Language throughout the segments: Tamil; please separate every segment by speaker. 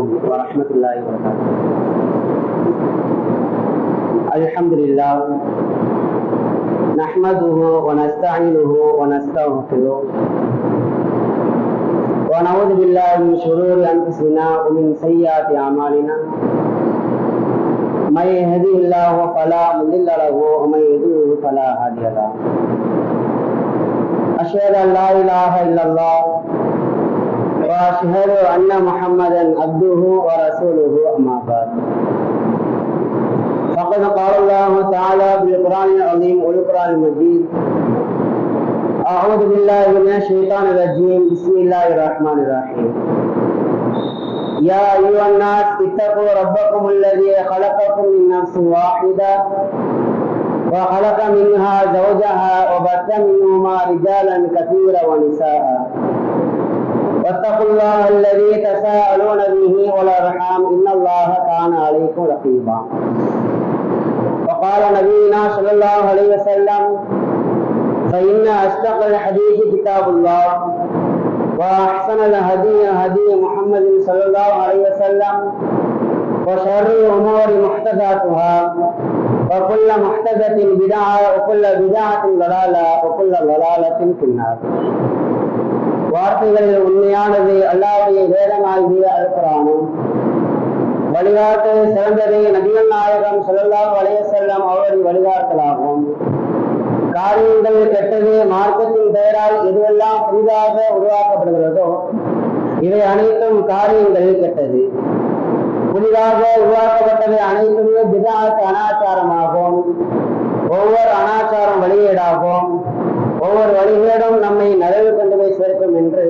Speaker 1: ورحمة الله وبركاته. الحمد لله نحمده ونستعينه ونستغفره ونعوذ بالله من شرور أنفسنا ومن سيئات أعمالنا. من يهده الله فلا مضل له ومن يضلل فلا هادي له. أشهد أن لا إله إلا الله وأشهد أن محمدا عبده ورسوله. أما بعد فقد قال الله تعالى بالقرآن العظيم والقرآن المجيد: أعوذ بالله من الشيطان الرجيم. بسم الله الرحمن الرحيم. يا أيها الناس اتقوا ربكم الذي خلقكم من نفس واحدة وخلق منها زوجها وبث منهما رجالا كثيرا ونساء واتقوا الله الذي تساءلون به والأرحام إن الله كان عليكم رقيبا. وقال نبينا صلى الله عليه وسلم: فإن أصدق الحديث كتاب الله وأحسن الهدي هدي محمد صلى الله عليه وسلم وشر الأمور محدثاتها وكل محدثة بدعة وكل بدعة ضلالة وكل ضلالة في النار. வார்த்தைகளில் உண்மையானது அல்லாஹ்வுடைய வேதமாகிய அல் குர்ஆனும், வழிகாட்டு சிறந்தது நபிகள் நாயகம் ஸல்லல்லாஹு அலைஹி வஸல்லம் அவர்களின் வழிகாட்டலாகும். காரியங்கள் கெட்டது மார்க்கத்தின் பெயரால் எதுவெல்லாம் புதிதாக உருவாக்கப்படுகிறதோ இவை அனைத்தும் காரியங்கள் கெட்டது. புதிதாக உருவாக்கப்பட்டவை அனைத்துமே பித்அத் அனாச்சாரமாகும். ஒவ்வொரு அனாச்சாரம் வழிகேடாகும். ஒவ்வொரு வழிகேடும் நம்மை நரகு கொண்டு போய் சேர்க்கும் என்று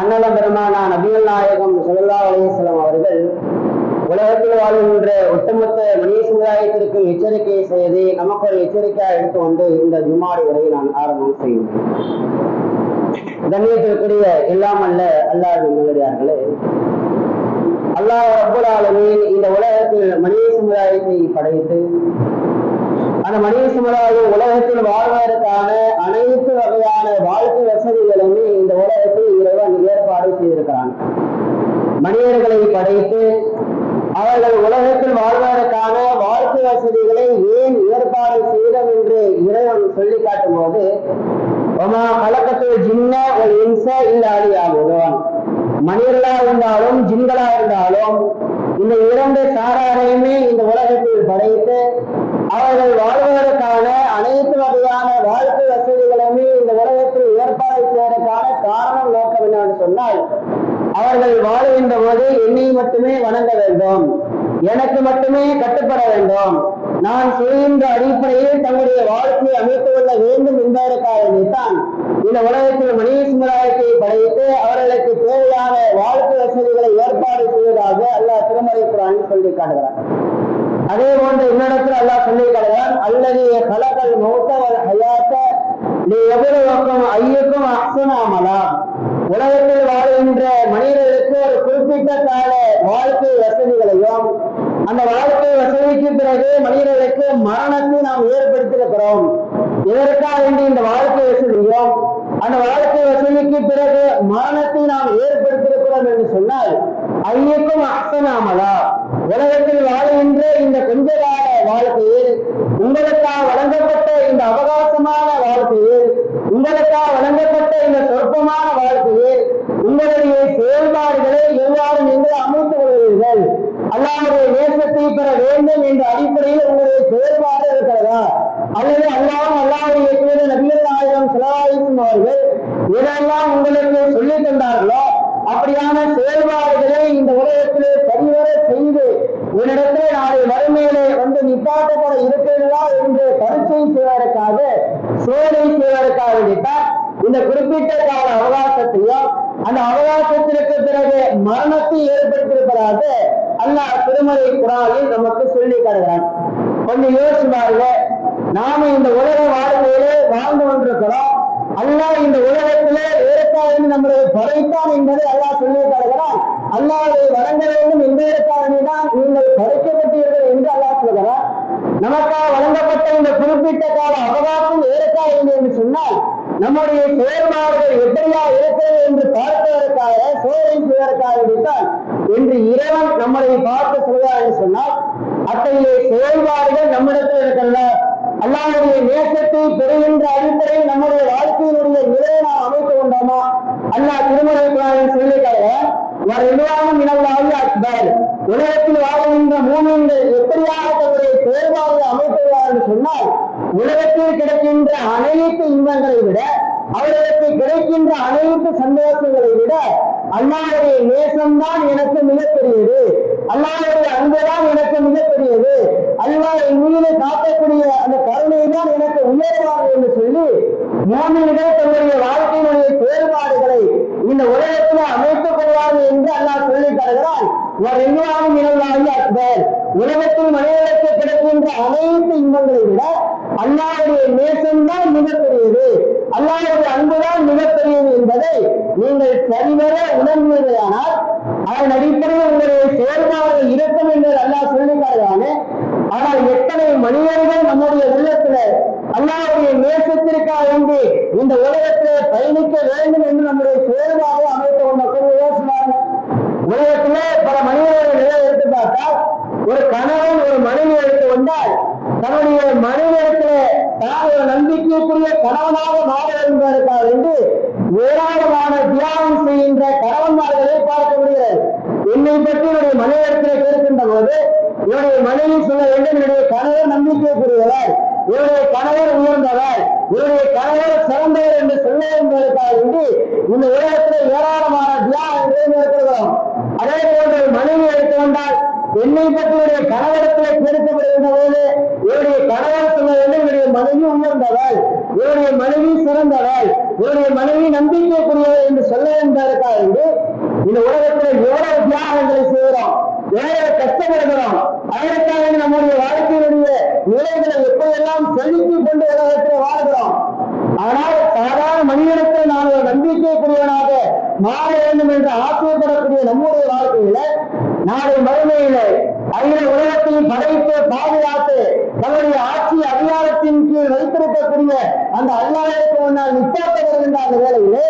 Speaker 1: அன்னலம் பெருமானா நபிகள் நாயகம் ஸல்லல்லாஹு அலைஹி வஸல்லம் அவர்கள் உலகத்தில் வாழ்கின்ற ஒட்டுமொத்த மனித சமுதாயத்திற்கு எச்சரிக்கை செய்து நமக்கு ஒரு எச்சரிக்கையாக எடுத்து கொண்டு இந்த ஜும்ஆ உரையை நான் ஆரம்பம் செய்கிறேன். கண்ணியத்திற்குரிய எல்லாம் அல்ல அல்லாஹ்வின் நல்லடியார்களே, அல்லாஹ் ரப்பல் ஆலமீன் இந்த உலகத்தில் மனித சமுதாயத்தை படைத்து அந்த மனித சமுதாயம் உலகத்தில் வாழ்வதற்கான அனைத்து வகையான வாழ்க்கை வசதிகளுமே இந்த உலகத்தில் இறைவன் ஏற்பாடு செய்திருக்கிறான். மனிதர்களை படைத்து அவர்கள் உலகத்தில் வாழ்வதற்கான வாழ்க்கை வசதிகளை ஏன் ஏற்பாடு செய்தோம் என்று இறைவன் சொல்லி காட்டும் போது, ஒமா கலக்கத்தில் ஜின்ன ஒரு இன்ச இல்லாதியாகுவான், மனிதர்களா இருந்தாலும் ஜின்களா இருந்தாலும் இந்த இரண்டு சாராரையுமே இந்த உலகத்தில் படைத்து அவர்கள் வாழ்வதற்கான அனைத்து வகையான வாழ்க்கை வசதிகளுமே இந்த உலகத்தில் ஏற்பாடு செய்வதற்கான காரணம் நோக்கம் என்னவென்று சொன்னால், அவர்கள் வாழுகின்ற போது என்னை மட்டுமே வணங்க வேண்டும், எனக்கு மட்டுமே கட்டுப்பட வேண்டும், நான் செய்கின்ற அடிப்படையில் தங்களுடைய வாழ்க்கையை அமைத்துக் கொள்ள வேண்டும் என்பதற்காகத்தான் இந்த உலகத்தில் மனித சமுதாயத்தை படைத்து அவர்களுக்கு தேவையான வாழ்க்கை வசதிகளை ஏற்பாடு செய்வதாக அல்லாஹ் திருமறை குர்ஆனில் சொல்லி காட்டுகிறார். அதே போன்று இன்னிடத்தில் அல்லாஹ் சொல்லி காட்டுகிறான்: அல்லது கலக்கல் மௌத வல் ஹயாத்த லியப்லுவக்கும் ஐயுக்கும் அஹ்ஸனு அமலா. உலகத்தில் வாழ்கின்ற மனிதர்களுக்கு ஒரு குறிப்பிட்ட கால வாழ்க்கை வசதிகளையும் அந்த வாழ்க்கை வசதிக்கு பிறகு மனிதர்களுக்கு மரணத்தை நாம் ஏற்படுத்தியிருக்கிறோம். இதற்காக வேண்டி இந்த வாழ்க்கை வசதியும் அந்த வாழ்க்கை வசதிக்கு பிறகு மரணத்தை நாம் ஏற்படுத்தியிருக்கிறோம் என்று சொன்னால், ஐயக்கும் அஹ்ஸனாமலா, உலகத்தில் வாழ்கின்ற இந்த கொஞ்ச கால வாழ்க்கையில் உங்களுக்காக வழங்கப்பட்ட இந்த அவகாசமான வாழ்க்கையில் உங்களுக்காக வழங்கப்பட்ட இந்த சொற்பமான வாழ்க்கையில் உங்களுடைய செயல்பாடுகளை எவ்வாறு நீங்கள் அமைத்துக் கொள்வீர்கள், அல்லாஹ்வுடைய நேசத்தை பெற வேண்டும் என்ற அடிப்படையில் உங்களுடைய செயல்பாடு இருக்கிறதா, அல்லது அல்லாஹ்வுடைய தூதர் நபிகள் நாயகம் ஸல்லல்லாஹு அலைஹி வஸல்லம் அவர்கள் எதெல்லாம் உங்களுக்கு சொல்லி தந்தார்களோ அப்படியான செயல்பாடுகளை இந்த உலகத்திலே சரிவர செய்து உன்னிடத்திலே நாளை வறுமையிலே வந்து நிப்பாட்டப்பட இருக்கிறதா என்று பரீட்சை செய்வதற்காக சோதனை செய்வதற்காக வேண்டித்தான் இந்த குறிப்பிட்ட கால அவகாசத்தையும் அந்த அவகாசத்திற்கு பிறகு மரணத்தை ஏற்படுத்தியிருப்பதாக அல்லாஹ் திருமறை குர்ஆனில் நமக்கு சொல்லி காட்டுகிறான். கொஞ்சம் யோசிச்சு பாருங்க, நாம இந்த உலக வாழ்க்கையிலே வாழ்ந்து கொண்டிருக்கிறோம். அல்லாஹ் இந்த உலகத்திலே ஏற்காவது நம்மளை படைத்தான் என்பதை அல்லாஹ் சொல்லி தருகிறான். அல்லாஹ்வை வணங்க வேண்டும் என்பதற்காகதான் நீங்கள் படைக்கப்பட்டீர்கள் என்று அல்லாஹ் சொல்கிறார். நமக்காக வழங்கப்பட்ட இந்த குறிப்பிட்ட கால அவகாசம் ஏற்காது என்று சொன்னால் நம்முடைய செயல்பாடுகள் எப்படியா இருக்கிறது என்று பார்ப்பதற்காக சோதனை செய்வதற்காக என்று இறைவன் நம்மளை பார்த்து சொல்கிறார் என்று சொன்னால் அத்தகைய செயல்பாடுகள் நம்மிடத்தில் இருக்கல. அல்லாஹ்வுடைய நேசத்தை பெறுகின்ற அடிப்படையில் நம்முடைய வாழ்க்கையினுடைய நிலையை நாம் அமைத்து கொண்டோமா? அல்லாஹ் திருமறை குர்ஆனில் சொல்லியிருக்கிறார், உலகத்தில் வாழ்கின்ற மூமின்கள் எப்படியாக தன்னுடைய செயல்பாடுகளை அமைத்துள்ளார் என்று சொன்னால் உலகத்தில் கிடைக்கின்ற அனைத்து இன்பங்களை விட அவர்களுக்கு கிடைக்கின்ற அனைத்து சந்தோஷங்களை விட அல்லாஹ்வுடைய நேசம்தான் எனக்கு மிகப்பெரியது, அல்லாஹ்வுடைய அன்புதான் எனக்கு மிகப்பெரியது, அல்லாஹ் என் மீது காட்டக்கூடிய அந்த கருணை தான் எனக்கு உயர்வானது என்று சொல்லி மூமின்கள் தன்னுடைய வாழ்க்கையினுடைய செயல்பாடுகளை இந்த உலகத்தில் அமைத்துக் கொள்வார்கள் என்று அல்லாஹ் சொல்லி தருகிறான். உலகத்தில் மனிதர்களுக்கு கிடைக்கின்ற அனைத்து இன்பங்களை விட அல்லாஹ்வுடைய நேசம்தான் மிகப்பெரியது, அல்லாஹ்வுடைய அன்புதான் மிகப்பெரியது என்பதை நீங்கள் சரிவர உணர்வீர்களானால் அதன் அடிப்படையில் உங்களுடைய செயல்பாடுகள் இருக்கும் என்று அல்லாஹ் சொல்லிக்காரே. ஆனால் எத்தனை மனிதர்கள் நம்முடைய உள்ளத்துல அல்லாஹ்வுடைய நேசத்திற்காக வேண்டி இந்த உலகத்திலே பயணிக்க வேண்டும் என்று நம்முடைய செயல்பாடு அமைத்து கொண்ட யோசினார். உலகத்திலே பல மனிதர்கள் நிலை எடுத்து பார்த்தால் ஒரு கணவன் ஒரு மனைவி எடுத்து கொண்டால் தன்னுடைய மனைவியிடத்திலே தான் ஒரு நம்பிக்கைக்குரிய கணவனாக மாற என்பதற்காக வேண்டி ஏராளமான தியாகம் செய்கின்ற கணவன்மார்களை பார்க்க முடிகிறது. என்னை பற்றி என்னுடைய மனைவியிடத்திலே கேட்கின்ற போது என்னுடைய மனைவி சொல்ல வேண்டும், என்னுடைய கணவர் நம்பிக்கைக்குரியவர், இவருடைய கணவர் உயர்ந்தவர், இவருடைய கணவர் சிறந்தவர் என்று சொல்ல என்பதற்காக வேண்டி இந்த உலகத்தில் ஏராளமான தியாகங்களை மேற்கொள்கிறோம். அதே போன்று மனைவி எடுத்து கொண்டால் என்னை பற்றியுடைய கணவரத்திலே கேட்கப்படுகின்ற போது இவருடைய கணவர் சொல்ல வேண்டும், இவருடைய மனைவி உயர்ந்தவர், இவருடைய மனைவி சிறந்தவர், இவருடைய மனைவி நம்பிக்கைக்குரியவர் என்று சொல்ல என்பதற்காக வேண்டி இந்த உலகத்தில் எவ்வளவு தியாகங்களை செய்கிறோம், எவ்வளவு கஷ்டப்படுகிறோம். அதற்காக நம்முடைய வாழ்க்கையினுடைய நிலைகளை எப்போதெல்லாம் செலுத்திக் கொண்டு உலகத்தில் வாழ்கிறோம். ஆனால் சாதாரண மனிதனுக்கு நான் ஒரு நம்பிக்கைக்குரியவனாக மாற வேண்டும் என்று ஆசைப்படக்கூடிய நம்முடைய வாழ்க்கையில நாளை மறுமையில அகில உலகத்தையும் படைத்து பாதுகாத்து தன்னுடைய ஆட்சி அதிகாரத்தின் கீழ் வைத்திருக்கக்கூடிய அந்த அல்லாஹ்வுக்கு முன்னால் நிற்கப்படுகின்ற அந்த வேளையிலே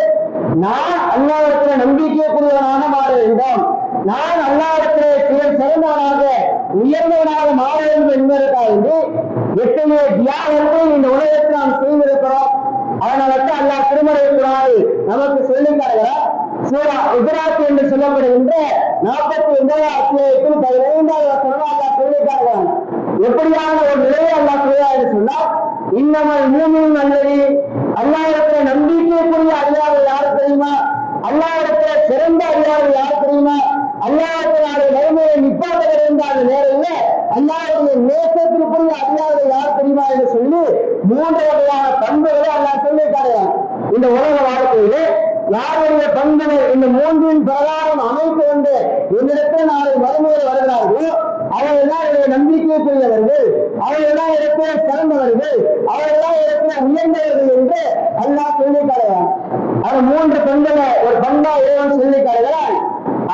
Speaker 1: நான் அல்லாஹ்விடத்திலே நம்பிக்கைக்குரியவனாக மாற வேண்டும், நான் அல்லாஹ்விடத்திலே சிறந்தவனாக உயர்ந்தவனாக மாற வேண்டும் என்பதற்காக எத்தனை தியாகத்தை இந்த உலகத்தில் நாம் செய்திருக்கிறோம். அதனால்தான் அல்லாஹ் திருமறை குர்ஆனில் நமக்கு சொல்லித் தருகிறார். சூரா ஹுஜராத் என்று சொல்லப்படுகின்ற 49வது அத்தியாயத்தில் 15வது வசனம் அல்லாஹ் சொல்லித் தருகிறார். எப்படியான ஒரு நிலையை அல்லாஹ் சொல்கிறார் என்று சொன்னால், இன்னமல் மூமின் அல்லது அல்லாஹ்விடத்திலே நம்பிக்கைக்குரிய அடியார்கள் யார் தெரியுமா? அல்லாஹ்விடத்திலே சிறந்த அடியார்கள் யார் தெரியுமா? அல்லாஹ்விடத்திலே மறுமையை நிப்பாட்ட இருந்த அந்த நேரத்தில் அல்லாஹ்வுடைய நேசத்திற்குரிய அடியார்கள் யார் தெரியுமா என்று சொல்லி 3 வகையான பண்புகளை அல்லாஹ் சொல்லியிருக்கிறார். இந்த உலக வாழ்க்கையிலே யாருடைய பண்புகள் இந்த 3 பிரகாரம் அமைத்து கொண்டு என்னிடத்தில் நாளை மறுமையில் வருகிறார்களோ அவர்கள்தான் என்னுடைய நம்பிக்கைக்குரியவர்கள், அவர்கள்தான் இடத்துல சிறந்தவர்கள், அவர்கள்தான் இடத்துல உயர்ந்தவர்கள் என்று அல்லாஹ் சொல்லியிருக்கிறார். அது 3 பண்புகளை ஒரு பண்பா இறைவன் சொல்லியிருக்கிறார்.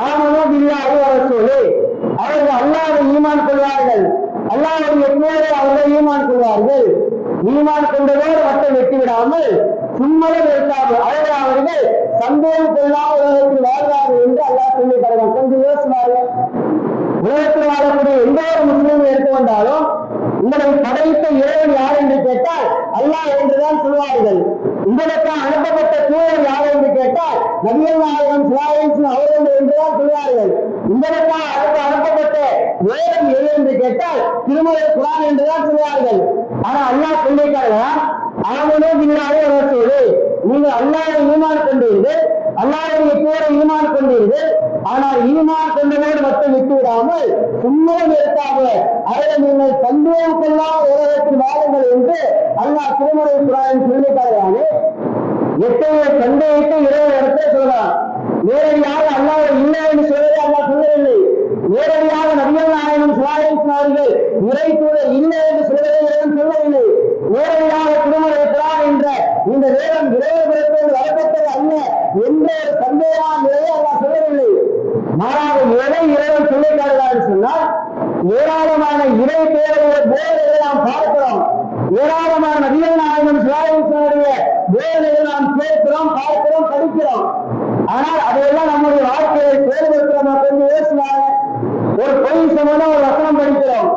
Speaker 1: ஆமனு பில்லாஹி வ ரசூலிஹி, அவர்கள் அல்லாஹ்வை ஈமான் கொள்வார்கள், அல்லாஹ்வுடைய தூதரை அவர்கள் ஈமான் கொள்வார்கள். ஈமான் கொண்டதோடு மட்டும் வெட்டி விடாமல் சும்மலும் இருக்காமல் அவர்கள் சந்தேகம் கொள்ளாமல் உலகத்தில் வாழ்வார்கள் என்று அல்லாஹ் சொல்லி தருவார். கொஞ்சம் யோசிப்பார்கள். உலகத்தில் வாழக்கூடிய எந்த ஒரு முஸ்லீமை எடுத்துக்கொண்டாலும் உங்களை படைத்த இறைவன் யார் என்று கேட்டால் அல்லாஹ் என்றுதான் சொல்வார்கள். உங்களுக்கு அனுப்பப்பட்ட தூதர் யார் என்று கேட்டால் நபிகள் நாயகம் ஸல்லல்லாஹு அவர்கள் என்றுதான் சொல்வார்கள். உங்களுக்காக அனுப்பப்பட்ட வேதம் எது என்று கேட்டால் திருமறை குர்ஆன் என்றுதான் சொல்வார்கள். ஆனா அல்லாஹ் சொல்லியிருக்கிறார், ஆமனு பில்லாஹி வ ரசூலிஹி, நீங்கள் அல்லாஹ்வை ஈமான் கொண்டீர்கள், அல்லாஹ்வுடைய தூதரை ஈமான் கொண்டீர்கள். ஆனால் ஈமான் கொண்டதோடு மட்டும் விட்டு விடாமல் சும்மலும் இருக்காமல் அதில் நீங்கள் சந்தேகம் கொள்ளாமல் உலகத்தில் வாழுங்கள் என்று அல்லாஹ் திருமறை குர்ஆனில் சொல்லித் தருகிறானே. எத்தகைய சந்தேகத்தை இறைவன் இடத்தை சொல்றான். நேரடியாக அல்லாஹ் இல்லை என்று சொல்வதை அல்லாஹ் சொல்லவில்லை. நேரடியாக நபிகள் நாயகம் ஸல்லல்லாஹு அவர்கள் இறை தூதர் இல்லை என்று சொல்வதை இறைவன் சொல்லவில்லை. நேரடியாக திருமறை குர்ஆன் என்ற இந்த வேதம் இறைவனிடத்தில் வரப்பட்டது அல்ல என்ற ஒரு சந்தேகமான நிலையை அல்லாஹ் சொல்லவில்லை. மாறாக எதை இறைவன் சொல்லித் தருகிறார் சொன்னால், ஏராளமான இறை தேவைகளை நாம் பார்க்கிறோம். ஏராளமான நபிகள் நாயகம் ஸல்லல்லாஹு போதனைகள் பார்க்கிறோம், படிக்கிறோம். ஆனால் அதையெல்லாம் நம்முடைய வாழ்க்கையை செயல்படுத்துறோமா? கொஞ்சம் யோசினாங்க. ஒரு பொய் சம்பந்தமா ஒரு வசனம் படிக்கிறோம்,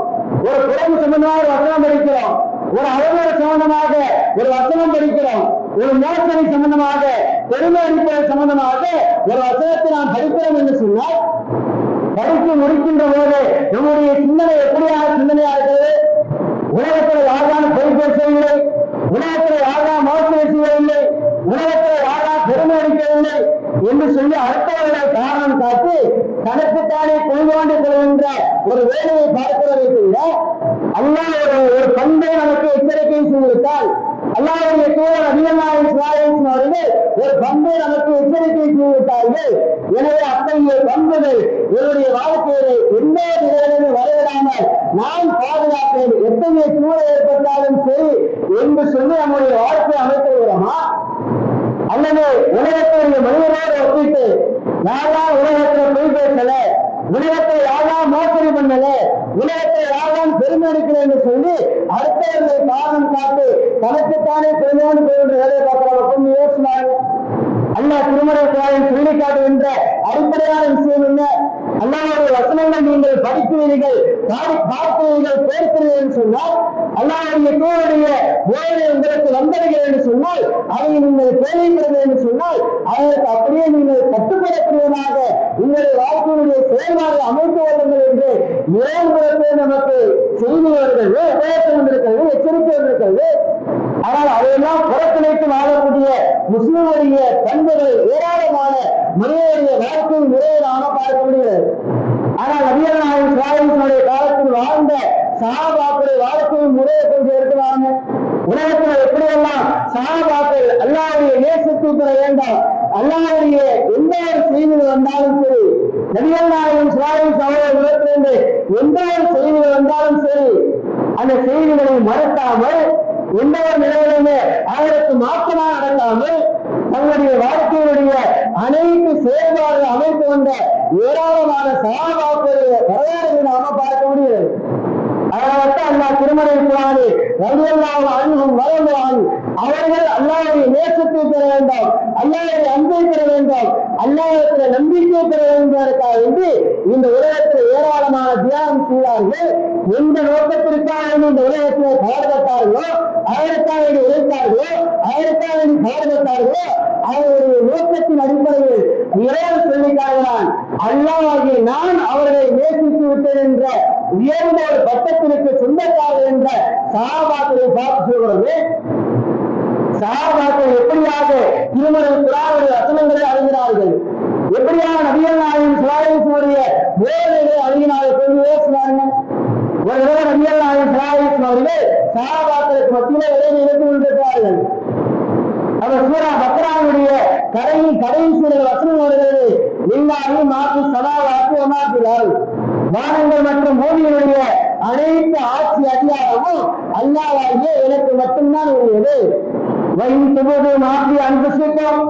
Speaker 1: ஒரு குறைவு சம்பந்தமாக ஒரு வசனம் படிக்கிறோம், ஒரு அவதூறு சம்பந்தமாக ஒரு வசனம் படிக்கிறோம், ஒரு மோசடி சம்பந்தமாக, பெருமை அடிப்படை சம்பந்தமாக ஒரு வசனத்தை நாம் படிக்கிறோம் என்று சொன்னால், படித்து முடிக்கின்ற போது நம்முடைய சிந்தனை எப்படியாக சிந்தனையா இருக்கிறது? உலகத்தில் யாரான பொய் பேசவில்லை, உலகத்தில் யாரா மோசடி செய்யவில்லை, உலகத்தில் யாரா பெருமை அடிக்கவில்லை என்று சொல்லி அடுத்தவர்களை காரணம் காட்டி தனக்குத்தானே கொள்வாண்டு கொள்கின்ற ஒரு வேலையை பார்க்கிறதை கூட அல்லாஹ் ஒரு பண்பை நமக்கு எச்சரிக்கை செய்திருந்தால், அல்லாஹ்வுடைய தூதர் நபிகள் ஸல்லல்லாஹு அவர்கள் ஒரு பண்பை நமக்கு எச்சரிக்கை செய்திருந்தார்கள். எனவே அத்தகைய பண்புகள் என்னுடைய வாழ்க்கையிலே எந்த நிலையிலும் வரவிடாமல் நாம் பாதுகாப்பேன், எத்தகைய சூழல் ஏற்பட்டாலும் சரி என்று சொல்லி நம்முடைய வாழ்க்கையை அமைத்து விடுறோமா? அல்லது உலகத்தினுடைய மனிதனோடு ஒப்பிட்டு யாரா உலகத்துல பொய் பேசல, உலகத்தை யாரா மோசடி பண்ணல, உலகத்தை யாரும் பெருமை எடுக்கல என்று சொல்லி அடுத்தவர்களை காரணம் காட்டு தனக்குத்தானே பெருமையான பேருந்து வேலையை பார்க்கலாம். கொஞ்சம் யோசினாங்க. அல்லாஹ் திருமறை குர்ஆனில் சொல்லி காட்டுகின்ற அடிப்படையான விஷயம் என்ன? அல்லாஹ்வுடைய வசனங்கள் நீங்கள் படிக்கிறீர்கள், பார்க்கிறீர்கள், பேசுகிறீர்கள் என்று சொன்னால், அல்லாஹ்வுடைய தூதருடைய போதனை உங்களுக்கு வந்தடைகிறது என்று சொன்னால், அதை நீங்கள் கேள்விக்கிறது என்று சொன்னால், அதற்கு அப்படியே நீங்கள் கட்டுப்படக்கூடியவனாக உங்களுடைய வாழ்க்கையுடைய செயல்பாடு அமைத்து வருங்கள் என்று இறைவனுக்கு நமக்கு செய்தி வருகிறது, உபயோகம் வந்திருக்கிறது, எச்சரிக்கை வந்திருக்கிறது. ஆனால் அதையெல்லாம் புறக்கணித்து வாழக்கூடிய முஸ்லிம்களுடைய பண்புகள் ஏராளமான மனிதனுடைய வாழ்க்கை முறையை நாம பார்க்க முடிகிறது. ஆனால் நபிகள் நாயகம் ஸல்லல்லாஹு அலைஹி காலத்தில் வாழ்ந்த சஹாபாக்களுடைய வாழ்க்கை முறையை கொஞ்சம் எடுத்துவாங்க. உலகத்தில் எப்படியெல்லாம் சஹாபாக்கள் அல்லாஹ்வுடைய நேசத்தை பெற வேண்டாம், அல்லாஹ்வுடைய எந்த ஒரு செய்திகள் வந்தாலும் சரி, நபிகள் நாயகம் ஸல்லல்லாஹு அலைஹி வஸல்லம் எந்த ஒரு செய்திகள் வந்தாலும் சரி, அந்த செய்திகளை மறுக்காமல் எந்த ஒரு நிலையிலுமே அதற்கு மாற்றமாக நடக்காமல் தங்களுடைய வாழ்க்கையுடைய அனைத்து செயல்பாடுகள் அமைத்து வந்த ஏராளமான சஹாபாக்களுடைய வரலாறுகளை நாம பார்க்க முடியாது. அதனால்தான் அல்லாஹ் திருமறை குர்ஆனில் ரலியல்லாஹு அன்ஹும் வரலாறு அவர்கள் அல்லாஹ்வுடைய நேசத்தை பெற வேண்டாம், அல்லாஹ்வுடைய அன்பை பெற வேண்டாம், அல்லாஹ்வுடைய நம்பிக்கை பெற வேண்டியதற்காக என்று இந்த உலகத்தில் ஏராளமான தியாகம் செய்தார்கள். எந்த நோக்கத்திற்காக இந்த உலகத்தில் பாடுபட்டார்களோ, அதற்காக உழைத்தார்களோ, அதற்காக பாடுபட்டார்களோ, அவருடைய நோக்கத்தின் அடிப்படையில் இறைவன் சொல்லிக்காகிறான், அல்லாஹ்வாகிய நான் அவர்களை நேசித்து விட்டேன் என்ற உயர்ந்த ஒரு பட்டத்திற்கு சொந்தக்காரர் என்ற சஹாபாக்களை பார்த்து சொல்கிறது. சஹாபாக்கள் எப்படியாக திருமறை குர்ஆனுடைய வசனங்களை அறிகிறார்கள், எப்படியாக நபிகள் நாயகம் ஸல்லல்லாஹு அலைஹி போதனைகளை அறிகிறார்கள். கொஞ்சம் யோசினாங்க. ஒரு தடவை நபிகள் நாயகம் ஸல்லல்லாஹு அவர்கள் சஹாபாக்களுக்கு மத்தியிலே இடையே இருந்து கொண்டிருக்கிறார்கள். அவர் சூரா பக்ராவுடைய கடைசி வசனம் வருகிறது, லில்லாஹி மாஃபி ஸமாவாத்தி வ மாஃபி அல்-அர்த், வானங்கள் மற்றும் பூமியினுடைய அனைத்து ஆட்சி அதிகாரமும் அல்லாஹ்வாகிய எனக்கு மட்டும்தான் உரியது. வயின் துபது மாஃபி அன்ஃபுசிக்கும்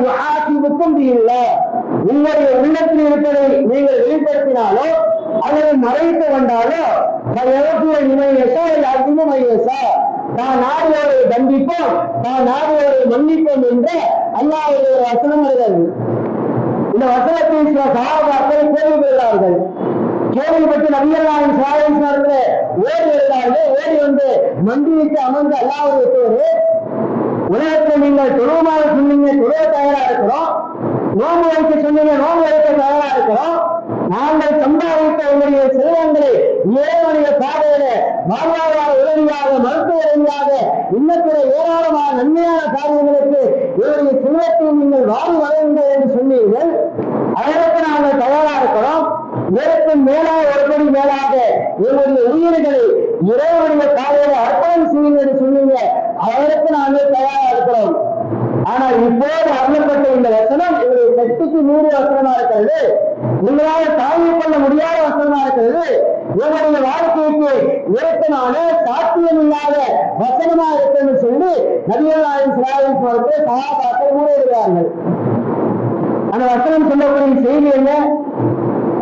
Speaker 1: யுஹாசிபுக்கும் பில்லாஹ், உங்களுடைய உள்ளத்தில் இருப்பதை நீங்கள் வெளிப்படுத்தினாலோ அல்லது மறைத்து கொண்டாலோ தான் நாடுவோரை தண்டிப்போம், தான் நாடுவோரை மன்னிப்போம் என்று அல்லாஹ்வுடைய ஒரு வசனம் வருகிறது. இந்த வசனத்தை சில சஹாபாக்கள் கேள்விப்படுகிறார்கள். கேள்விப்பட்டு நபிகள் நாயகம் ஸல்லல்லாஹு அலைஹி ஓடி வருகிறார்கள். ஓடி வந்து மண்டியிட்டு அமர்ந்து அல்லாஹ்வுடைய தூதரே, உலகத்தில் நீங்கள் தொழுவமாக சொன்னீங்க, தொழுவ தயாரா இருக்கிறோம், நோன்பு வைக்க சொன்னீங்க, நோன்பு வைக்க தயாரா இருக்கிறோம், நாங்கள் சம்பாதித்த உங்களுடைய செல்வங்களை இறைவனுடைய பாதையில வாழ்வாதார உதவியாக, மருத்துவ உதவியாக, இன்னத்திற ஏராளமான நன்மையான காரியங்களுக்கு இவருடைய செல்வத்தை நீங்கள் வாரி வழங்குங்கள் என்று சொன்னீர்கள். அதற்கு நாங்கள் தயாரா இருக்கிறோம். இதற்கும் மேலாக ஒருபடி மேலாக எங்களுடைய உயிர்களை இறைவனுடைய பாதையில அர்ப்பணம் செய்யுங்கள் என்று சொன்னீங்க. அதற்கு நாங்கள் தயாரா இருக்கிறோம். ஆனால் இப்போது அருளப்பட்ட இந்த வசனம் இவருடைய சக்திக்கு மீறிய வசனமா இருக்கிறது, உங்களால் தாங்கிக் கொள்ள முடியாத வசனமா இருக்கிறது, இவருடைய வாழ்க்கைக்கு நிறுத்தமான சாத்தியமில்லாத வசனமா இருக்குன்னு சொல்லி நபிகள் நாயகம் ஸல்லல்லாஹு அலைஹி சஹாபாக்கள் மூடிவிடுகிறார்கள். அந்த வசனம் சொல்லக்கூடிய செய்தி என்ன?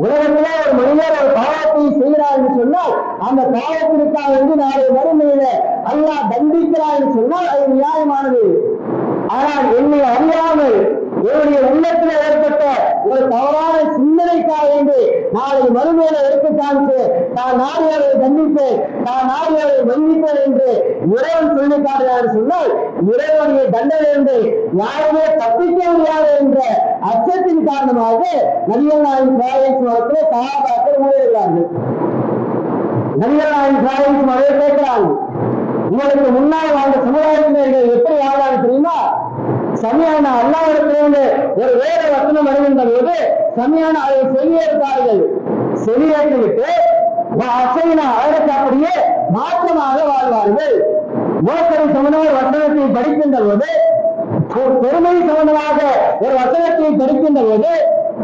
Speaker 1: உலகத்திலே ஒரு மனிதர் ஒரு பாவத்தை செய்கிறார் என்று சொன்னால் அந்த பாவத்திற்காக வந்து நாளை மறுமையில அல்லாஹ் தண்டிக்கிறார் என்று சொன்னால் அது நியாயமானது. ஆனால் என்னை அறியாமல் என்னுடைய உள்ளத்தில் ஏற்பட்ட ஒரு தவறான சிந்தனைக்காக வேண்டி நாளை மறுமையில எடுத்து காமித்து தான் நாடியவரை தண்டிப்பேன், தான் நாடியவரை மன்னிப்பேன் என்று இறைவன் சொல்லி காட்டுகிறார் சொன்னால் இறைவனுடைய தண்டனை யாருமே தப்பிக்க முடியாது என்ற அச்சத்தின் காரணமாக நபிகள் நாயகம் ஸல்லல்லாஹு சஹாபாக்கள் முறையிடுகிறார்கள். நபிகள் நாயகம் ஸல்லல்லாஹு அலைஹி கேட்கிறாங்க, உங்களுக்கு முன்னால் வாழ்ந்த சமுதாயத்தினர்கள் எப்படி வாழ்ந்தாங்க தெரியுமா? சமியான அல்லாஹ்விடத்திலிருந்து ஒரு வேத வசனம் வருகின்ற போது சமியான அதை செவியேற்பார்கள். செவியேற்று விட்டு அதற்கு அப்படியே மாற்றமாக வாழ்வார்கள். மோசடி சமுதாய வசனத்தை படிக்கின்ற போது, பெருமை சம்பந்தமாக ஒரு வசனத்தை படிக்கின்ற போது,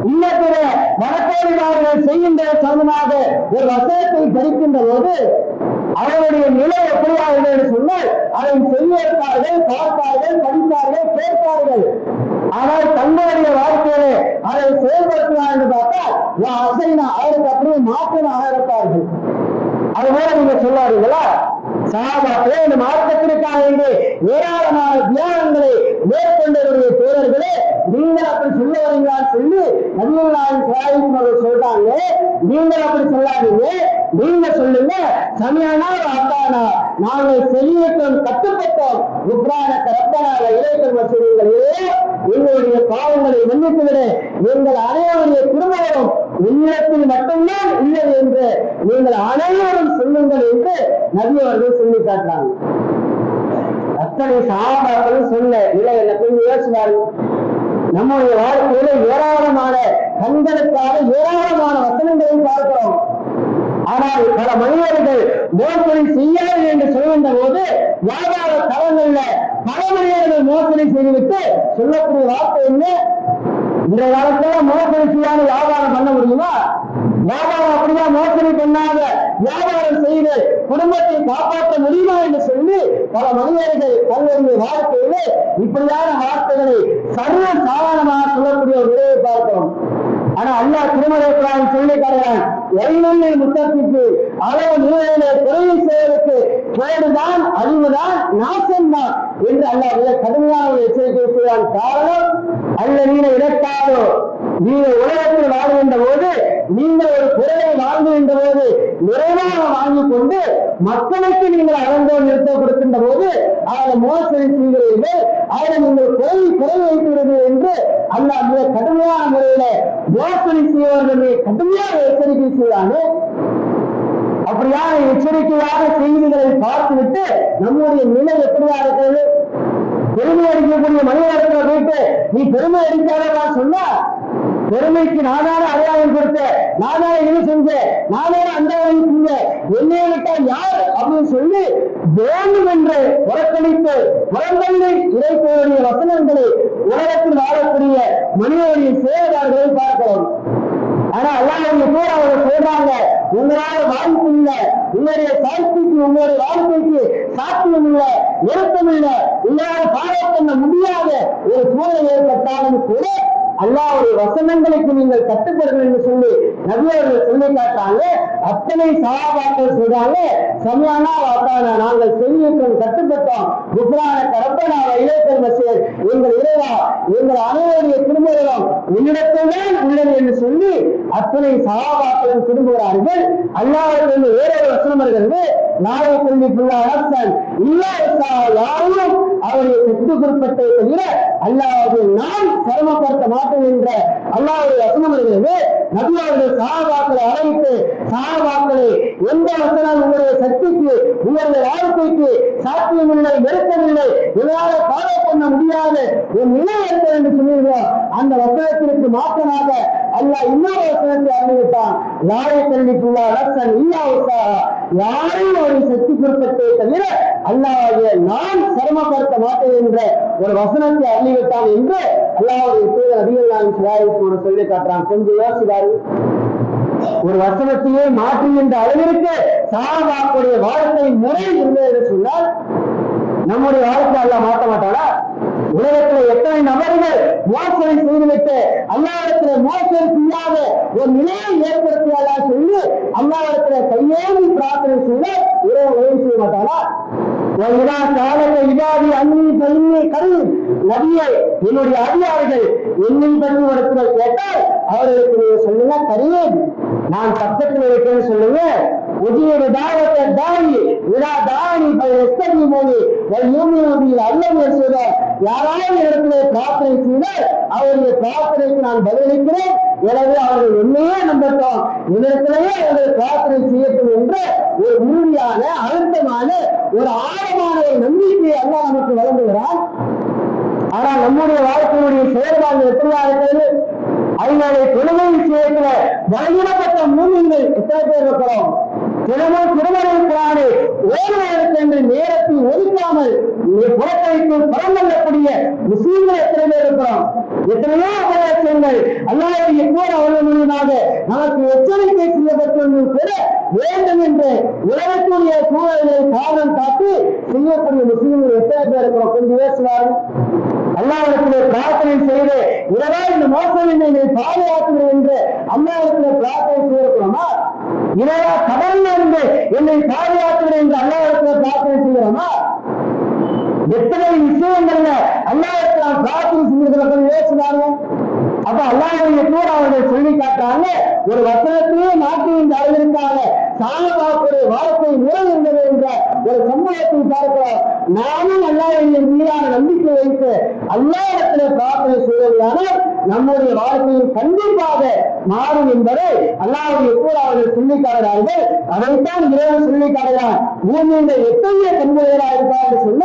Speaker 1: இன்னத்திர வடக்கோடிமார்கள் செய்கின்ற சம்பந்தமாக ஒரு வசனத்தை படிக்கின்ற போது அவருடைய நிலை எப்படியாக என்று சொன்னால் அதை செவியேற்பார்கள், பார்ப்பார்கள், படிப்பார்கள், கேட்பார்கள். ஆனால் தங்களுடைய வாழ்க்கையிலே அதை செயல்படுத்தினார் என்று பார்த்தால் அதற்கு அப்படியே மாற்றமாக இருப்பார்கள். அதுபோல நீங்க சொல்லாதீங்களா? சஹாபாக்களே, இந்த மார்க்கத்திற்காக வேண்டி ஏராளமான தியாகங்களை மேற்கொண்டவருடைய தோழர்களே, நீங்கள் அப்படி சொல்ல வரீங்களான்னு சொல்லி நபிகள் நாயகம் ஸல்லல்லாஹு அலைஹி சொல்றாங்க. நீங்கள் அப்படி சொல்லாதீங்க, நீங்க சொல்லுங்க சமியானா அத்தானா, நாங்கள் செவியேற்றம் கட்டுப்பட்டோம். குஃப்ரானக ரப்பனா வ இலைக்கல் மஸீர், எங்களுடைய பாவங்களை மன்னித்து விட எங்கள் அனைவருடைய திருமணம் உன்னிடத்தில் மட்டும்தான் உள்ளது என்று நீங்கள் அனைவரும் சொல்லுங்கள் என்று நபி அவர்கள் சொல்லி காட்டுறாங்க. அத்தனை சஹாபாக்களும் சொன்ன நிலை என்ன கொஞ்சம் யோசிப்பார்கள். நம்முடைய வாழ்க்கையில ஏராளமான கண்களுக்காக ஏராளமான வசனங்களை பார்க்கிறோம். ஆனால் பல மனிதர்கள் மோசடி செய்யாது என்று சொல்கின்ற போது வியாபார தளங்கள்ல பல மனிதர்கள் மோசடி செய்துவிட்டு சொல்லக்கூடிய வார்த்தை என்ன? இந்த காலத்துல மோசடி செய்யாத வியாபாரம் பண்ண முடியுமா? வியாபாரம் அப்படிதான் மோசடி பண்ணாத வியாபாரம் செய்து குடும்பத்தை காப்பாற்ற முடியுமா என்று சொல்லி பல மனிதர்கள் தங்களுடைய வாழ்க்கையில இப்படியான வார்த்தைகளை சர்வ சாதாரணமாக சொல்லக்கூடிய ஒரு நிலையை பார்க்கிறோம். ஆனா அல்லாஹ் திருமணம் சொல்லி தருகிறான், வழிநெல்லை முத்தத்திற்கு அளவு நிலையில குறைவு செய்வதற்கு கேடுதான், அழிவுதான், நாசம்தான் என்று அல்லாஹ் கடுமையான எச்சரிக்கை செய்வான். காரணம் அல்ல, நீங்க இடத்தாரோ நீங்க உலகத்தில் வாழ்கின்ற போது, நீங்கள் ஒரு பொருளை வாழ்கின்ற போது நிறைவாக வாங்கிக் கொண்டு மக்களுக்கு நீங்கள் அறந்தோ நிறுத்த கொடுக்கின்ற போது அதை மோசடி செய்கிறீர்கள், அதை நீங்கள் குறை வைக்கிறது என்று அல்லாஹ் மிக கடுமையான முறையில மோசடி செய்வர்களை கடுமையாக எச்சரிக்கை செய்வாங்க. அப்படியான எச்சரிக்கையான செய்திகளை பார்த்துவிட்டு நம்முடைய நிலை எப்படியா இருக்கிறது? பெருமை அடிக்கக்கூடிய மனிதர்களை போயிட்டு நீ பெருமை அடிக்காதா சொன்னா, பெருமைக்கு நானான அடையாளம் கொடுத்த, நானான இது செஞ்ச, நானான அந்த செஞ்ச, என்னைய விட்டால் யார் அப்படின்னு சொல்லி வேண்டும் என்று புறக்கணித்து புறந்தள்ளி இறைப்பவருடைய வசனங்களை உலகத்தில் வாழக்கூடிய மனிதனுடைய சேவையாளர்களை பார்க்கிறோம். ஆனா அல்லாஹ்வுடைய தூதர் அவர்கள் சொல்றாங்க, உங்களால வாய்ப்பு இல்லை, உங்களுடைய சாட்சிக்கு உங்களுடைய வாழ்க்கைக்கு சாத்தியம் இல்லை, நிறுத்தம் இல்லை, உங்களால் பாவம் பண்ண முடியாத ஒரு சூழல் ஏற்பட்டாலும் கூட அல்லாஹ்வுடைய வசனங்களுக்கு நீங்கள் கட்டுப்படுங்கள் என்று சொல்லி நபி அவர்கள் சொல்லி காட்டுறாங்க. அத்தனை சஹாபாக்கள் சொல்றாங்க, சமியானா வாத்தானா, நாங்கள் செவியேற்றம் கட்டுப்பட்டோம். குஃப்ரானக ரப்பனா வ இலைக்கல் மஸீர், எங்கள் இறைவா எங்கள் அனைவருடைய திரும்புகிறோம் உன்னிடத்தில்தான் உள்ளது என்று சொல்லி அத்தனை சஹாபாக்களும் திரும்புகிறார்கள். அல்லாஹ்விலிருந்து வேறொரு வசனம் வருகிறது, நாளை கல்விக்குள்ள அரசன் இல்லா யாரும் அவருடைய சொத்து குறிப்பிட்டதை தவிர அல்லாஹ்வை நான் சிரமப்படுத்த மாட்டேன் என்ற அல்லாஹ்வுடைய வசனம் வருகிறது. நபி அவர்கள் சஹாபாக்களை அழைத்து, சஹாபாக்களை எந்த வசனம் உங்களுடைய சக்திக்கு உங்களுடைய வாழ்க்கைக்கு சாத்தியமில்லை, நெருக்கமில்லை, இதனால ஃபாலோ பண்ண முடியாது ஒரு நிலை இருக்கிறது என்று சொல்லியிருக்கிறோம். அந்த வசனத்திற்கு மாற்றமாக அல்லாஹ் இன்னொரு வசனத்தை அறிவித்தான், நாளை கல்விக்குள்ள அரசன் இல்லா யாரும் ஒரு சக்தி குறிப்பிட்டதை தவிர அல்லாஹ்வை நான் சிரமப்படுத்த மாட்டேன் என்ற ஒரு வசனத்தை அறிவித்தான் என்று அல்லாஹ்வுடைய தூதர் நபிகள் நாயகம் ஸல்லல்லாஹு அலைஹி வஸல்லம் சொல்லி காட்டுறான். கொஞ்சம் யோசிப்பாரு, ஒரு வசனத்தையே மாற்றுகின்ற அளவிற்கு சஹாபாக்களுடைய வாழ்க்கை முறை இருந்தது என்று சொன்னால் நம்முடைய வாழ்க்கை அல்லாஹ் மாற்ற மாட்டானா? உலகத்தில் எத்தனை நபர்கள் மோசடி செய்துவிட்டு அல்லாஹ்விடத்துல மோசடி செய்யாத ஒரு நிலையை ஏற்படுத்தியாளா சொல்லி அல்லாஹ்விடத்துல கையேறி பிரார்த்தனை செய்ய இறைவன் உதவி செய்ய மாட்டானா? என்னுடைய அதிகாரிகள் என்னை பற்றி ஒரு கேட்டால் அவர்களுக்கு நீங்க சொல்லுங்க கரீம், நான் பக்கத்தில் இருக்கேன்னு சொல்லுங்க. உஜீரு தாவத்தை தாயி விழா தானி எஸ்தனி மொழி அல்லம் செய்த யாராவது இடத்துல பிரார்த்தனை செய்தால் அவருடைய பிரார்த்தனைக்கு நான் பதிலளிக்கிறேன். எனவே அவர்கள் என்னையே நம்பட்டும், இதற்கிலேயே அவர்கள் பிரார்த்தனை செய்யட்டும் என்ற ஒரு உறுதியான அழுத்தமான ஒரு ஆழமான ஒரு நம்பிக்கையை அல்லாஹ் நமக்கு வழங்குகிறார். ஆனால் நம்முடைய வாழ்க்கையுடைய செயல்பாடு எப்படியா இருக்கிறது? அதனுடைய தொழுகை விஷயத்துல பலகீனப்பட்ட மூமின்கள் எத்தனை பேர் இருக்கிறோம்? திருமணத்திற்கான ஓய்வு என்று நேரத்தை ஒதுக்காமல் புறக்கணித்து புறங்கொள்ளக்கூடிய முஸ்லீம்கள் எத்தனை பேர் இருக்கிறோம்? எத்தனையோ உபதேசங்கள் அல்லாஹ்வுடைய கூர் அவர்கள் மூலமாக நமக்கு எச்சரிக்கை செய்யப்பட்டிருந்தும் கூட வேண்டும் என்று உலகத்துடைய சூழல்களை காரணம் காட்டி செய்யக்கூடிய முஸ்லீம்கள் எத்தனை பேர் இருக்கிறோம்? கொஞ்சம் பேசுவார்கள். அல்லாஹ்விடத்திலே பிரார்த்தனை செய்து இரவா இந்த மோசடியை பாதுகாக்கிறேன் என்று அல்லாஹ்விடத்திலே பிரார்த்தனை செய்திருக்கிறோமா? இரவா கடல்ல இருந்து என்னை பாதுகாக்கிறேன் என்று அல்லாஹ்விடத்திலே பிரார்த்தனை செய்கிறோமா? எத்தனை விஷயங்கள்ல அல்லாஹ்விடத்தில் நாம் பிரார்த்தனை செய்திருக்கிறோம் யோசிச்சாங்க. அப்ப அல்லாஹ்வுடைய கூட அவர்கள் சொல்லி காட்டாங்க, ஒரு வசனத்தையே நாட்டின் அளவிற்காக சாலபாக்குடைய வாழ்க்கை நிறைவேறுகிறது என்ற ஒரு சம்பவத்தை பார்க்கிறோம். நானும் அல்லாஹ்வுடைய மீதான நம்பிக்கை வைத்து அல்லாஹ்விடத்திலே பிரார்த்தனை செய்வதானால் நம்முடைய வாழ்க்கையில் கண்டிப்பாக மாறும் என்பதை அல்லாஹ்வுடைய கூட அவர்கள் சொல்லி காட்டுகிறார்கள். அதைத்தான் இறைவன் சொல்லி காட்டுகிறார். பூமியில எத்தகைய கண்புடையராக இருப்பார் என்று சொன்ன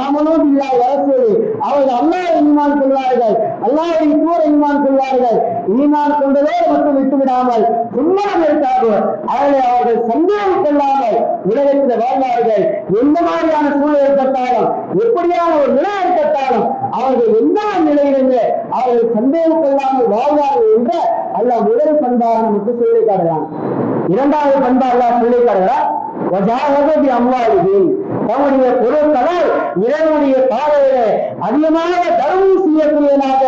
Speaker 1: ஆமனும் இல்லா அரசு அவர்கள் அல்லாஹ் ஈமான் கொள்வார்கள், அல்லாஹ்வுடைய கூட ஈமான் கொள்வார்கள். ஈமான் கொண்டதோடு மட்டும் விட்டு விடாமல் சும்மா இருக்கார்கள். அவர்கள் சந்தேகம் கொள்ளாமல் உலகத்தில் வாழ்வார்கள். எந்த மாதிரியான சூழல் ஏற்பட்டாலும் எப்படியான ஒரு நிலை ஏற்பட்டாலும் அவர்கள் எந்த நிலையிலிருந்து அவர்கள் சந்தேகம் கொள்ளாமல் வாழ்வார்கள் என்ற அல்லாஹ் முதல் பண்பாக நமக்கு சொல்லி காட்டுகிறான். இரண்டாவது பண்பா அல்லாஹ் சொல்லி காட்டுகிறார், தம்முடைய பொருட்களால் இறைவனுடைய பாதையில அதிகமாக தர்மம் செய்யக்கூடியதாக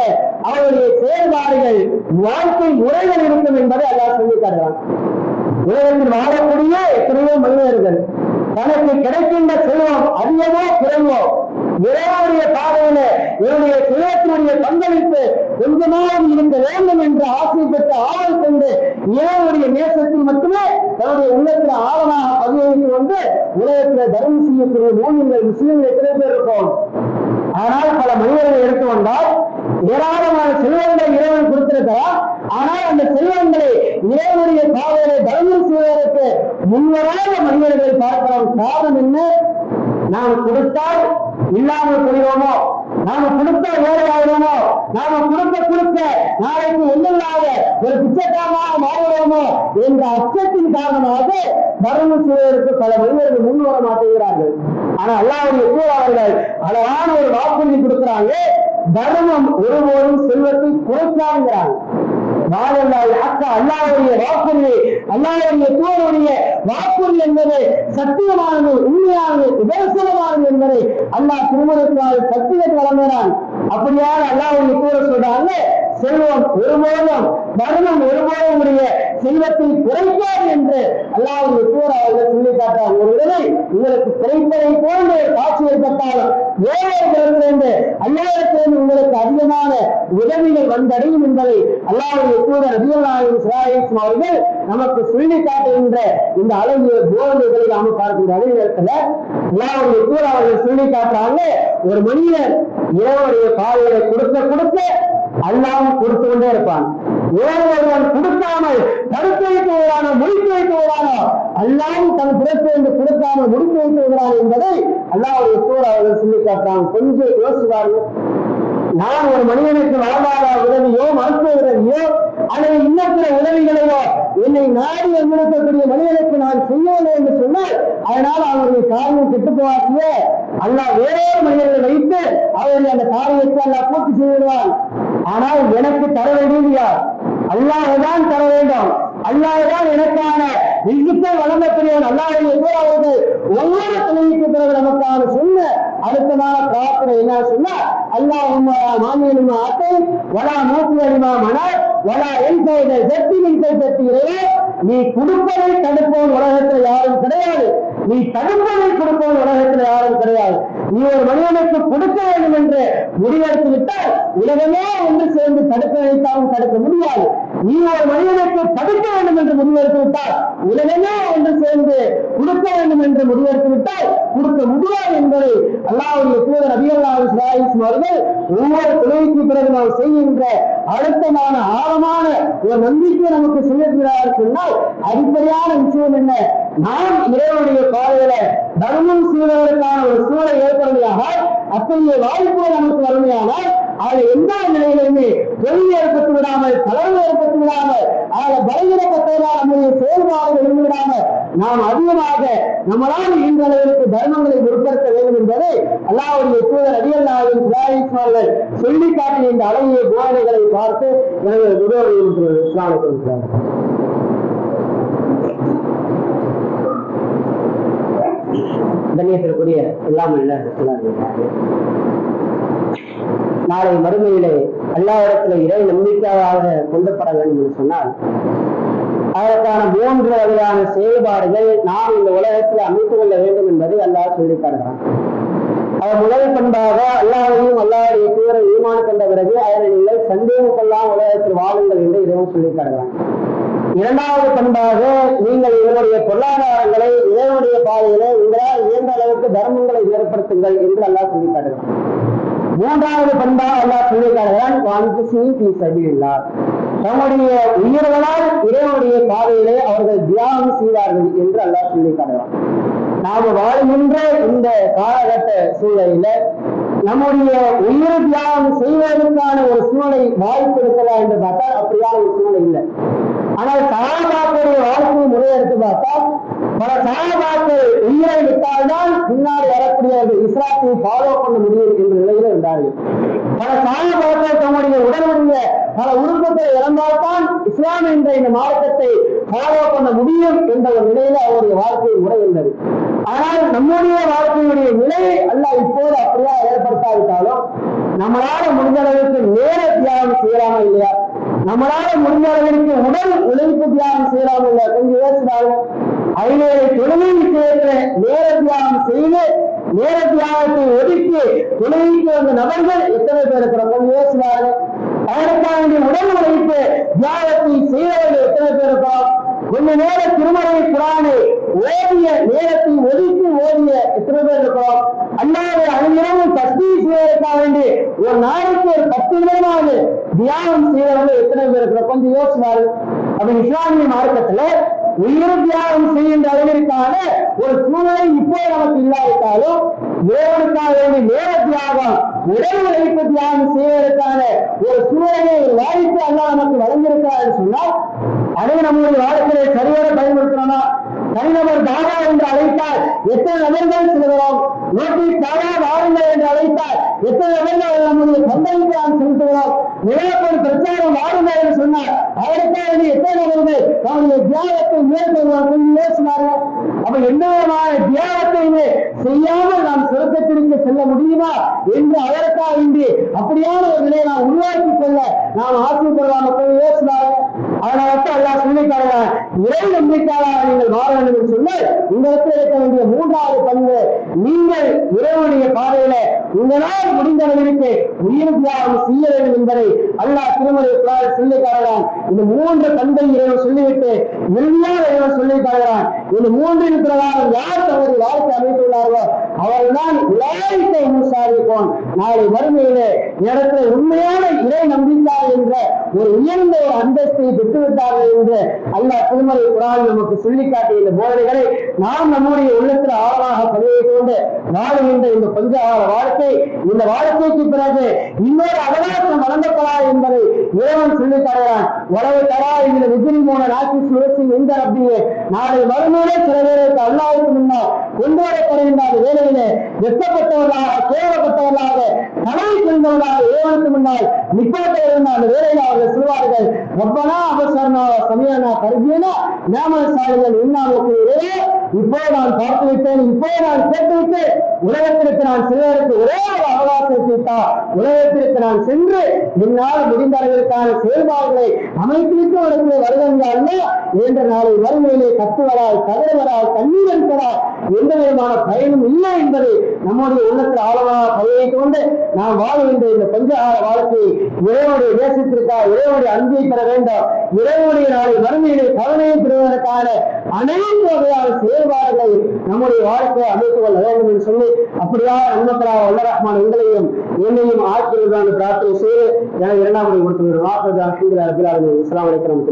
Speaker 1: அவருடைய செயல்பாடுகள் வாழ்க்கை முறைகள் இருக்கும் என்பதை அல்லாஹ் சொல்லி காட்டுகிறான். உலகத்தில் வாழக்கூடிய எத்தனையோ மனிதர்கள் தனக்கு கிடைக்கின்ற செல்வம் அதிகமோ குறைவோ இறைவனுடைய பாதையில என்னுடைய செல்வத்தினுடைய பங்களிப்பு கொஞ்சமாவது இருக்க வேண்டும் என்று ஆசைப்பட்டு ஆவல் கொண்டு இறைவனுடைய நேசத்தில் மட்டுமே தன்னுடைய உள்ளத்தில் ஆழமாக பதிவு வந்து உலகத்தில் தர்மம் செய்யக்கூடிய மூலியங்கள் முஸ்லீம்கள் எத்தனை பேர் இருக்கும்? ஆனால் பல மனிதர்களை எடுத்து வந்தால் ஏராளமான செல்வங்களை இறைவன் கொடுத்திருக்கிறார். ஆனால் அந்த செல்வங்களை இறைவனுடைய பாதையில தர்மம் செய்வதற்கு முன்வராத மனிதர்களை பார்க்கலாம். காரணம் என்ன? நாம் கொடுத்தால் இல்லாமல் போயிடுவோமோ, நாம கொடுத்தால் ஏழையாகிறோமோ, நாம கொடுக்க நாளைக்கு ஒன்றில்லாத ஒரு பிச்சைக்காரமாக மாறுவோமோ என்ற அச்சத்தின் காரணமாக தர்மம் செய்வதற்கு பல மனிதர்கள் முன்வர மாட்டேங்கிறார்கள். ஆனா அல்லாஹ்வுடைய தூதர்கள் அழகான ஒரு வாக்குறுதி கொடுக்கிறாங்க, தர்மம் ஒருபோதும் செல்வத்தை குறைக்காதுங்கிறாங்க. அல்லாஹ்வுடைய வாக்குறுதி, அல்லாஹ்வுடைய தூதருடைய வாக்குறுதி என்பது சத்தியமானது, உண்மையானது, உபரிசனமானது என்பதை அல்லாஹ் திருமணத்தினால் சத்தியத்தை வழங்குகிறான். அப்படியாக அல்லாஹ்வுடைய தூதர் சொல்றாங்க, செல்வம் ஒருபோதும் தர்மம் ஒருபோதும் உடைய செல்வத்தை குறைக்காது என்று அல்லாஹ்வுடைய தூதர் அவர்கள் சொல்லி காட்டார். ஒருவேளை உங்களுக்கு குறைப்பதை போன்ற காட்சி ஏற்பட்டாலும் ஏழைகளிடமிருந்து அல்லாஹ்விடமிருந்து உங்களுக்கு அதிகமான உதவிகள் வந்தடையும் என்பதை அல்லாஹ்வுடைய தூதர் ரலியல்லாஹு அன்ஹு அவர்கள் நமக்கு சொல்லி காட்டுகின்ற இந்த அழகிய போதனைகளை நாம பார்க்கின்ற அதே நேரத்தில் அல்லாஹ்வுடைய தூதர் அவர்கள் சொல்லி காட்டுறாங்க, ஒரு மனிதர் இறைவனுடைய பாதையை கொடுக்க அல்லாஹ் கொடுத்து கொண்டே இருப்பான். ஒருவன் கொடுக்காமல் தடுத்து வைத்து விடுவானோ, முடித்து வைத்து விடுவானோ, அல்லாஹ் தன் புறத்திலிருந்து கொடுக்காமல் முடித்து வைத்து விடுவான் என்பதை அல்லாஹ்வுடைய தூதர் அவர்கள் சொல்லி காட்டுறாங்க. கொஞ்சம் யோசிப்பார்கள். நான் ஒரு மனிதனுக்கு வாழ்வாதார உதவியோ மருத்துவ உதவியோ அல்லது இன்னற்ற உதவிகளையோ என்னை நாடி வந்திருக்கக்கூடிய மனிதனுக்கு நான் செய்யவில்லை என்று சொன்னால் அதனால் அவருடைய காரியம் கெட்டு போவார்களே, அல்லாஹ் வேறொரு மனிதர்களை வைத்து அவருடைய அந்த காரியத்தை அல்லாஹ் பூர்த்தி செய்திடுவான். ஆனால் எனக்கு தர வேண்டியது யார்? அல்லாஹ் தான் தர வேண்டும். அல்லாஹ் தான் எனக்கான ரிஸ்கை வழங்கக்கூடியவன். அல்லாஹ்வுடைய தூதர் அவர்கள் ஒவ்வொரு தொழுகைக்கு பிறகு நமக்கான சொன்ன அடுத்தமான பிரார்த்தனை என்ன சொன்னா, அல்லாஹும்ம மாமியலுமா அத்தை வலா மூக்கியலுமா மனார் வலா என் செய்த சக்தி மின்கை சக்தி இறைவே, நீ கொடுப்பதை தடுப்போம் உலகத்தில் யாரும் கிடையாது. நீ தடுப்பதை கொடுப்பவன் உலகத்தில் யாரும் கிடையாது. நீ ஒரு மனிதனுக்கு கொடுக்க வேண்டும் என்று முடிவெடுத்து விட்டால் உலகமே ஒன்று சேர்ந்து தடுக்க வைத்தாலும் தடுக்க முடியாது. நீ ஒரு மனிதனுக்கு தடுக்க வேண்டும் என்று முடிவெடுத்து விட்டால் உலகமே ஒன்று சேர்ந்து கொடுக்க வேண்டும் என்று முடிவெடுத்து விட்டால் கொடுக்க முடியாது என்பதை அல்லாஹ்வுடைய தூதர் நபியல்லாஹு ஸல்லல்லாஹு அலைஹி வஸல்லம் அவர்கள் ஒவ்வொரு தொழுகைக்கு பிறகு நாம் செய்கின்ற அழுத்தமான ஆழமான ஒரு நம்பிக்கை நமக்கு சொல்லுகிறார் சொன்னால் அடிப்படையான விஷயம் என்ன? நாம் இறைவனுடைய பாதையில தர்மம் செய்வதற்கான ஒரு சூழலை ஏற்படுமையானால் அத்தகைய வாய்ப்புகள் நமக்கு வறுமையானால் அதை எந்த நிலையிலுமே தொழில் ஏற்பட்டு விடாமல் தளர்வு ஏற்பட்டு விடாமல் அதை பலவீனப்பட்டவர்களால் நம்முடைய செயல்பாடுகள் இருந்து விடாமல் நாம் அதிகமாக நம்மளால் இந்த அளவிற்கு தர்மங்களை முற்படுத்த வேண்டும் என்பதை அல்லாஹ்வுடைய தூதர் நபியல்லாஹு ஸல்லல்லாஹு அலைஹி வஸல்லம் சொல்லி காட்டிய இந்த அழகிய போதனைகளை பார்த்து எனது முதல்வர் இஸ்லாமை கொடுக்கிறார். கண்ணியத்திற்குரிய எல்லாம் நாளை மறுமையிலே அல்லாஹ்விடத்திலே இறை நம்பிக்கையாக கொண்டப்பட வேண்டும் என்று சொன்னால் அதற்கான 3 வகையான செயல்பாடுகள் நாம் இந்த உலகத்தில் அமைத்துக் கொள்ள வேண்டும் என்பதை அல்லாஹ் சொல்லித் தருகிறான். அவர் முதல் பண்பாக அல்லாஹ்வையும் அல்லாஹ்வுடைய தூதரை ஈமான் கொண்ட பிறகு அதனை நீங்கள் சந்தேகம் கொள்ளாமல் உலகத்தில் வாழுங்கள் என்று இறைவன் சொல்லித் தருகிறான். இரண்டாவது பண்பாக நீங்கள் இதனுடைய பொருளாதாரங்களை இதனுடைய பாதையிலே உங்களால் இயன்ற அளவுக்கு தர்மங்களை ஏற்படுத்துங்கள் என்று அல்லாஹ் சொல்லி காட்டுகிறான். மூன்றாவது பண்பாக அல்லாஹ் சொல்லி காட்டுகிறான், தம்முடைய உயிர்களால் இறைவனுடைய பாதையிலே அவர்கள் தியாகம் செய்வார்கள் என்று அல்லாஹ் சொல்லி காட்டுகிறான். நாம் வாழுகின்ற இந்த காலகட்ட சூழலில நம்முடைய உயிர் தியாகம் செய்வதற்கான ஒரு சூழலை வாய்ப்பு இருக்கிறதா என்று பார்த்தால் அப்படியான ஒரு சூழல் இல்லை. ஆனால் சஹாபாக்களுடைய வாழ்க்கை முறையை எடுத்து பார்த்தால் பல சஹாபாக்கள் உயிரை விட்டால்தான் பின்னாடி வரக்கூடியவர்கள் இஸ்லாத்தை ஃபாலோ பண்ண முடியும் என்ற நிலையில இருந்தார்கள். பல சஹாபாக்கள் தம்முடைய உடலுடைய பல உறுப்புகளை இழந்தால்தான் இஸ்லாம் என்ற இந்த மார்க்கத்தை ஃபாலோ பண்ண முடியும் என்ற ஒரு நிலையில அவருடைய வாழ்க்கை முறை இருந்தது. ஆனால் நம்முடைய வாழ்க்கையுடைய நிலையை அல்லாஹ் இப்போது அப்படியா ஏற்படுத்தாவிட்டாலும் நம்மளால முடிஞ்ச அளவுக்கு நேர தியாகம் செய்யலாமா இல்லையா? நம்மளால முடிஞ்ச அளவிற்கு உடல் உழைப்பு தியாகம் செய்யலாமா இல்லையா? கொஞ்சம் யோசிச்சாங்க. 5 தொழுகை விஷயத்துல நேர தியாகம் செய்து நேர தியாகத்தை ஒதுக்கி தொழுகைக்கு வந்த நபர்கள் எத்தனை பேர் இருக்கிறோம்? கொஞ்சம் யோசிச்சாங்க. அதற்கான உடல் உழைப்பு தியாகத்தை செய்தவர்கள் எத்தனை பேர் இருக்கிறோம்? கொஞ்ச நேர திருமறை குரானை ஓதிய நேரத்தை ஒதுக்கி ஓதிய எத்தனை பேர் இருக்கிறோம்? அல்லாத அனைவரும் தஸ்பீஹ் செய்வதற்காக வேண்டி ஒரு நாளைக்கு ஒரு 10 நிமிடமாவது தியாகம் செய்யறவங்க எத்தனை பேர் இருக்கிறோம்? கொஞ்சம் யோசிச்சாரு. அப்ப இஸ்லாமிய மார்க்கத்துல உயிர் தியாகம் செய்கின்ற அளவிற்கான ஒரு சூழலை இப்போ நமக்கு இல்லாவிட்டாலும் இறைவனுக்காக வேண்டிய நேர தியாகம் உடல் உழைப்பு தியாகம் செய்வதற்கான ஒரு சூழலை வாய்ப்பு அல்லாஹ் நமக்கு வழங்கியிருக்கிறார் சொன்னால் அதை நம்முடைய வாழ்க்கையை சரிவர பயன்படுத்தணும்னா தனிநபர் தாரா என்று அழைத்தால் எத்தனை நபர்கள் செல்கிறோம்? நோட்டீஸ் தாரா வாருங்கள் என்று அழைத்தால் எத்தனை நபர்கள் நம்முடைய பங்களிப்பு நாம் செலுத்துகிறோம்? நிலப்பொருள் பிரச்சாரம் வாருங்கள் என்று சொன்னார் அதற்காக எத்தனை நபர்கள் நம்முடைய தியாகத்தை மேற்கொள்வார்கள் யோசினார்கள். அப்ப எந்த விதமான தியாகத்தையுமே செய்யாமல் நாம் சொர்க்கத்திற்கு செல்ல முடியுமா என்று அதற்காக வேண்டி அப்படியான ஒரு நிலையை நாம் உருவாக்கி கொள்ள நாம் ஆசைப்படலாம் யோசினார்கள். அதனால அல்லாஹ் சொல்லி தருவார், இறை நம்பிக்கையாளராக நீங்கள் வாழ வேண்டும் என்று சொன்னால் உங்களுக்கு இருக்க வேண்டிய 3வது பண்பு, நீங்கள் இறைவனுடைய பாதையில உங்களால் முடிந்த அளவிற்கு உயிர் தியாகம் செய்ய வேண்டும் என்பதை அல்லாஹ் திருமறை குர்ஆனில் சொல்லி தருகிறான். இந்த 3 பண்பை இறைவன் சொல்லிவிட்டு இறுதியாக இறைவன் சொல்லி தருகிறான், இந்த 3 பிரகாரம் யார் தவறு வாழ்க்கை அமைத்துள்ளார்களோ அவர்தான் உலாயிக்கை முன்சாரிப்போம். நாளை வறுமையிலே இடத்துல உண்மையான இறை நம்பிக்கை என்ற ஒரு உயர்ந்த ஒரு அந்தஸ்தை பெற்றுவிட்டார்கள் என்று அல்லாஹ் திருமறை குர்ஆனில் நமக்கு சொல்லி காட்டிய இந்த போதனைகளை நாம் நம்முடைய உள்ளத்தில் ஆழமாக பதிவை கொண்டு வாழுகின்ற இந்த பஞ்சகால வாழ்க்கை, இந்த வாழ்க்கைக்கு பிறகு இன்னொரு அவகாசம் வழங்கப்படாது என்பதை இறைவன் சொல்லி தருகிறான். உலக தரா இந்த விஜய் மூல நாட்சி சுழற்சி எந்த அப்படியே நாளை மறுமையிலே சில பேருக்கு அல்லாஹ்வுக்கு முன்னால் கொண்டு வரப்படுகின்ற வேலையிலே வெட்டப்பட்டவர்களாக கேவலப்பட்டவர்களாக தலை சென்றவர்களாக இறைவனுக்கு முன்னால் நிப்பாட்டவர்கள் அந்த வேலையில் அவர்கள் சொல்வார்கள், ரப்பனா அபஸர்னா சமிஅனா ஃபர்ஜினா நிஅமல் சாலிஹன் இன்னாவுக்கு இறைவே, இப்போ நான் பார்த்து விட்டேன், இப்போ நான் கேட்டுவிட்டு உலகத்திற்கு நான் செல்வதற்கு ஒரே ஒரு அவகாசத்தை உலகத்திற்கு நான் சென்று என்னால் முடிந்த அளவிற்கான செயல்பாடுகளை அமைத்திருக்க உலகத்தில் வருகின்றால் என்ற நாளை வறுமையிலே கத்துவதால் கதறுவதால் கண்ணீர் அடிப்பதால் எந்த விதமான பயனும் இல்லை என்பதை நம்முடைய உள்ளத்தில் ஆழமாக பதிவைத்துக் கொண்டு நாம் வாழ்கின்ற இந்த பஞ்சகால வாழ்க்கையை இறைவனுடைய தேசத்திற்காக இறைவனுடைய அன்பை பெற வேண்டும். இறைவனுடைய நாளை வறுமையிலே கவனையை பெறுவதற்கான அனைத்து வகையான செயல்பாடுகளை நம்முடைய வாழ்க்கையை அமைத்துக் கொள்ள வேண்டும் என்று சொல்லி அப்படியா நன்மக்களாக வல்ல ரஹ்மான் உங்களையும் என்னையும் ஆட்சியர்களான பிரார்த்தனை செய்து எனக்கு இரண்டாம் முறை கொடுத்து வாக்குறுதி அஸ்ஸலாமு அலைக்கும்.